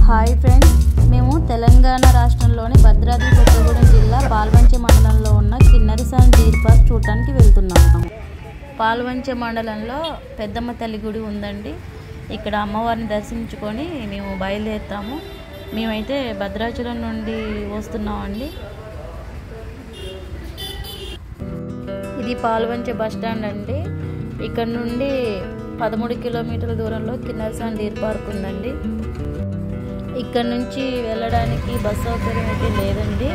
Hi friends, మేము తెలంగాణ రాష్ట్రంలోని భద్రాద్రి కొత్తగూడెం జిల్లా పాల్వంచ మండలంలో ఉన్న కిన్నెరసాని డీర్ పార్క్ చూడటానికి వెళ్తున్నాము. పాల్వంచ మండలంలో పెద్దమ్మ తల్లి గుడి ఉందండి. ఇక్కడ అమ్మవారిని దర్శించుకొని మేము బయలుదేరుతాము. మేమైతే భద్రాచలం నుండి వస్తున్నామండి. ఇది పాల్వంచ బస్ స్టాండ్ అండి. ఇక్కడ నుండి 13 కిలోమీటర్ల దూరంలో కిన్నెరసాని డీర్ పార్క్ ఉందండి. ఇక్కడ నుంచి వెళ్ళడానికి బస్ సౌకర్యం అయితే లేదండి.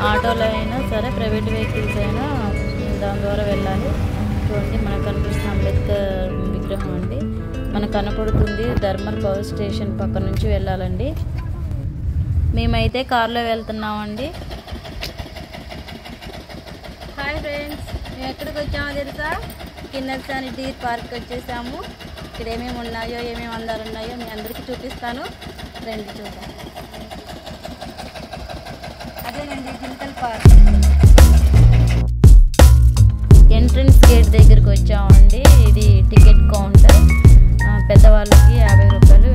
ఆటోలో అయినా సరే, ప్రైవేట్ వెహికల్స్ అయినా దాని ద్వారా వెళ్ళాలి. చూడండి, మనకు కనిపిస్తున్న అంబేద్కర్ విగ్రహం అండి మనకు కనపడుతుంది. ధర్మల్ పవర్ స్టేషన్ పక్క నుంచి వెళ్ళాలండి. మేమైతే కార్లో వెళ్తున్నామండి. హాయ్ ఫ్రెండ్స్, మేము ఎక్కడికి వచ్చామో తెలుసా? కిన్నెరసాని డీర్ పార్క్ వచ్చేసాము. ఇక్కడ ఏమేమి ఉన్నాయో, ఏమేమి అందాలు ఉన్నాయో మీ అందరికీ చూపిస్తాను. రండి చూద్దాం. అదేనండి జింకల్ పార్క్. ఎంట్రన్స్ గేట్ దగ్గరికి వచ్చామండి. ఇది టికెట్ కౌంటర్. పెద్దవాళ్ళకి 50 రూపాయలు,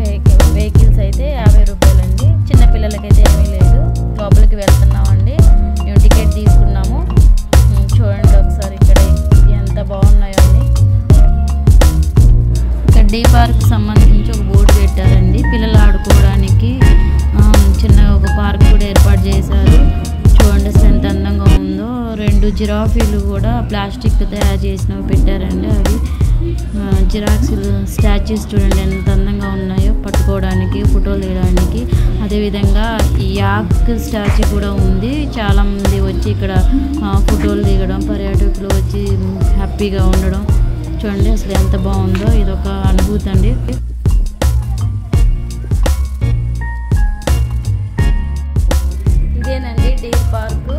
వెహికల్స్ అయితే 50 రూపాయలండి. చిన్నపిల్లలకైతే ఏమీ లేదు. లోపలికి వెళ్తున్నామండి. మేము టికెట్ తీసుకున్నాము. చూడండి ఒకసారి ఇక్కడ ఎంత బాగున్నాయో అండి. ఇక్కడ డీ పార్క్ సంబంధించి ఒక బోర్డు పెట్టారండి. పిల్లలు ఆడుకోవడానికి చిన్న ఒక పార్క్ కూడా ఏర్పాటు చేశారు. చూడండి అసలు ఎంత అందంగా ఉందో. 2 జిరాఫీలు కూడా ప్లాస్టిక్ తయారు చేసినవి పెట్టారండి. అవి జిరాక్స్లు స్టాచ్యూస్ చూడండి ఎంత అందంగా ఉన్నాయో, పట్టుకోవడానికి, ఫోటోలు తీయడానికి. అదేవిధంగా ఈ యాక్ స్టాచ్యూ కూడా ఉంది. చాలామంది వచ్చి ఇక్కడ ఫోటోలు దిగడం, పర్యాటకులు వచ్చి హ్యాపీగా ఉండడం. చూడండి అసలు ఎంత బాగుందో. ఇదొక అనుభూతి అండి. ఇదేనండి డీర్ పార్క్.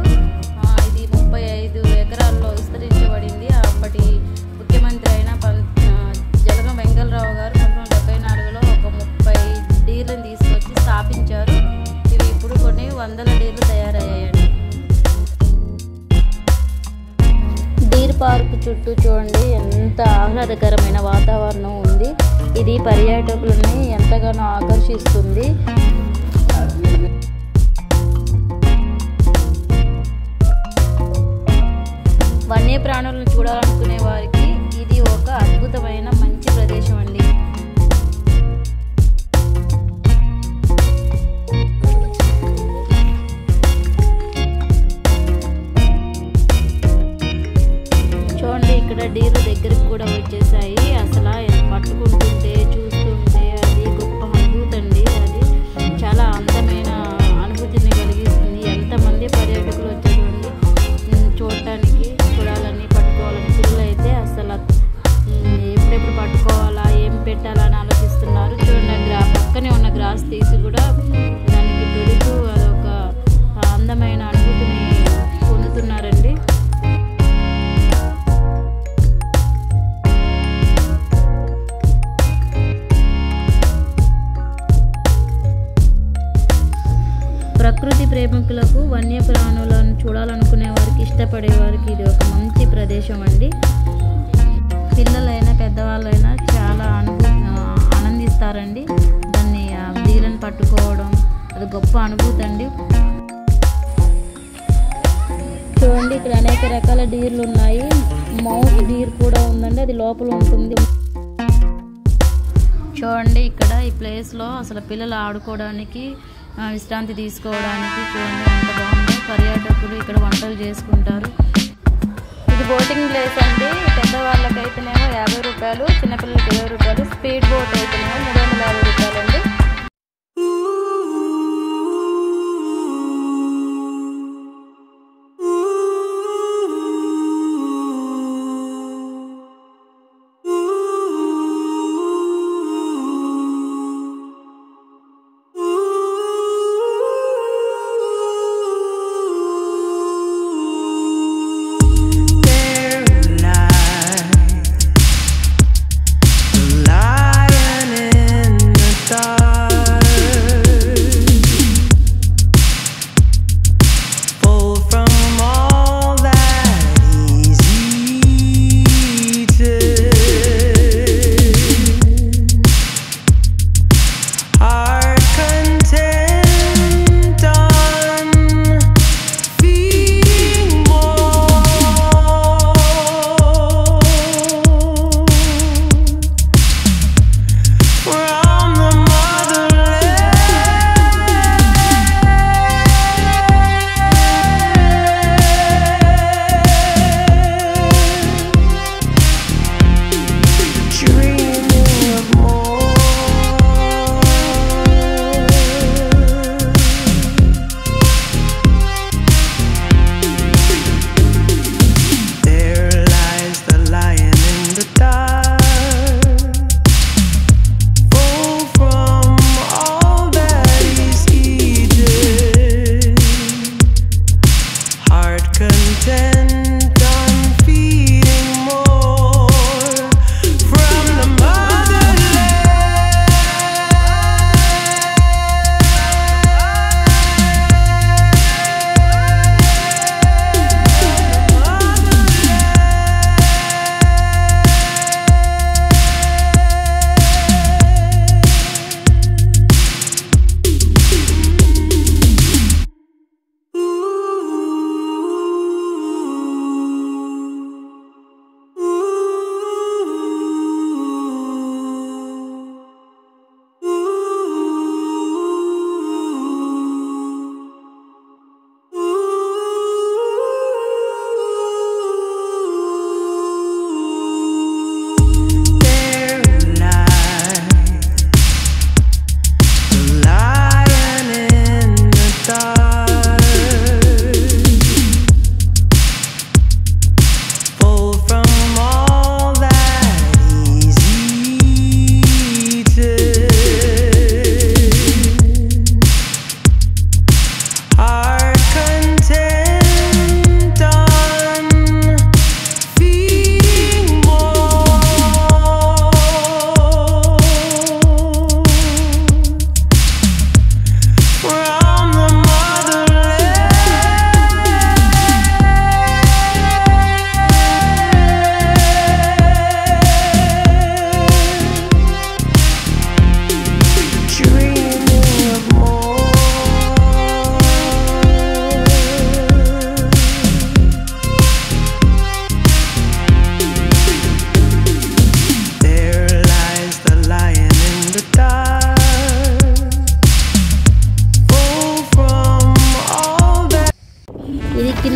ఇది 35 ఎకరాల్లో విస్తరించబడింది. అప్పటి ముఖ్యమంత్రి అయిన జలగం వెంగళరావు గారు 1974లో ఒక 30 డీర్లను తీసుకొచ్చి స్థాపించారు. ఇవి ఇప్పుడు కొన్ని 100 డీర్లు తయారయ్యాయండి. డీర్ పార్క్ చుట్టూ చూడండి ఎంత ఆహ్లాదకరమైన వాతావరణం ఉంది. ఇది పర్యాటకులని ఎంతగానో ఆకర్షిస్తుంది. వన్యప్రాణులను చూడాలనుకునే వారికి ఇది ఒక అద్భుతమైన మంచి ప్రదేశం అండి. చూడండి ఇక్కడ డీర్ల దగ్గరికి కూడా వచ్చేసాయి. అసలు పట్టుకుంటుంటే, చూస్తుంటే అది గొప్ప అనుభూతి అండి. అది చాలా అందమైన అనుభూతిని కలిగిస్తుంది. ఎంతమంది పర్యాటకులు వచ్చేటండి చూడటానికి, చూడాలని, పట్టుకోవాలని. పిల్లలు అయితే అసలు ఎప్పుడెప్పుడు పట్టుకోవాలా, ఏం పెట్టాలని ఆలోచిస్తున్నారు. చూడండి పక్కనే ఉన్న గ్రాస్ తీసి కూడా దానికి పెడుతూ అదొక అందమైన అనుభూతిని పొందుతున్నారండి. ప్రకృతి ప్రేమికులకు, వన్యప్రాణులను చూడాలనుకునే వారికి, ఇష్టపడే వారికి ఇది ఒక మంచి ప్రదేశం అండి. పిల్లలైనా పెద్దవాళ్ళైనా చాలా ఆనందిస్తారండి. దాన్ని డీర్లను పట్టుకోవడం అది గొప్ప అనుభూతి అండి. చూడండి ఇక్కడ అనేక రకాల డీర్లు ఉన్నాయి. మౌస్ డీర్ కూడా ఉందండి, అది లోపల ఉంటుంది. చూడండి ఇక్కడ ఈ ప్లేస్లో అసలు పిల్లలు ఆడుకోవడానికి, విశ్రాంతి తీసుకోవడానికి చూడండి ఎంత బాగుందో. పర్యాటకులు ఇక్కడ వంటలు చేసుకుంటారు. ఇది బోటింగ్ ప్లేస్ అండి. పెద్దవాళ్ళకైతేనేమో 50 రూపాయలు, చిన్నపిల్లలకి 20 రూపాయలు. స్పీడ్ బోట్ అయితేనేమో 350 రూపాయలు అండి. Lion in the dark.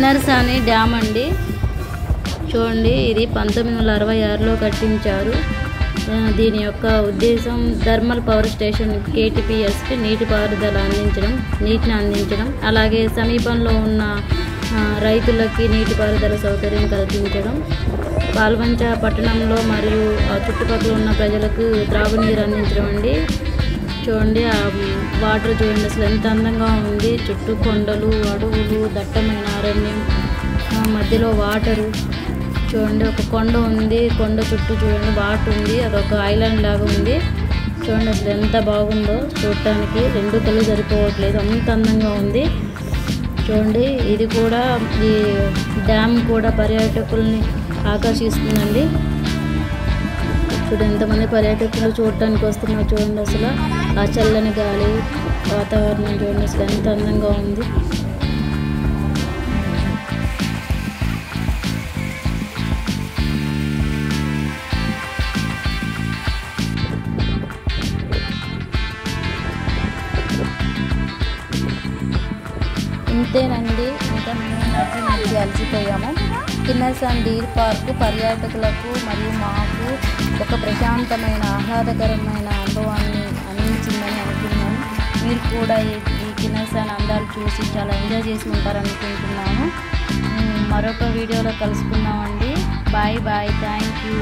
Kinnerasani dam అండి. చూడండి, ఇది 1966లో కట్టించారు. దీని యొక్క ఉద్దేశం థర్మల్ పవర్ స్టేషన్ KTPSకి నీటిని అందించడం, అలాగే సమీపంలో ఉన్న రైతులకి నీటిపారుదల సౌకర్యం కల్పించడం, పాల్వంచ పట్టణంలో మరియు చుట్టుపక్కల ఉన్న ప్రజలకు త్రాగునీరు అందించడం అండి. చూడండి, ఆ వాటర్ చూడండి అసలు ఎంత అందంగా ఉంది. చుట్టూ కొండలు, అడవులు, దట్టమైన అరణ్యం, మధ్యలో వాటరు. చూడండి, ఒక కొండ ఉంది, కొండ చుట్టూ చూడండి వాటర్ ఉంది, అదొక ఐలాండ్ లాగా ఉంది. చూడండి అసలు ఎంత బాగుందో చూడటానికి, రెండు కళ్ళు సరిపోవట్లేదు, అంత అందంగా ఉంది. చూడండి, ఇది కూడా ఈ డ్యామ్ కూడా పర్యాటకుల్ని ఆకర్షిస్తుందండి. చూడండి ఎంతమంది పర్యాటకులు చూడటానికి వస్తున్నారు. చూడండి అసలు ఆ చల్లని గాలి, వాతావరణం చూడండి అసలు ఎంత అందంగా ఉంది. ఇంతేనండి, ఇంకా మేము నడిచి అలసిపోయాము. కిన్నెరసాని డీర్ పార్కు పర్యాటకులకు మరియు మాకు ఒక ప్రశాంతమైన ఆహ్లాదకరమైన అనుభవాన్ని అందించిందని అనుకున్నాను. మీరు కూడా ఈ కిన్నెరసాని అందాలు చూసి చాలా ఎంజాయ్ చేసి ఉంటారనుకుంటున్నాను. మరొక వీడియోలో కలుసుకుందామండి. Bye bye, thank you.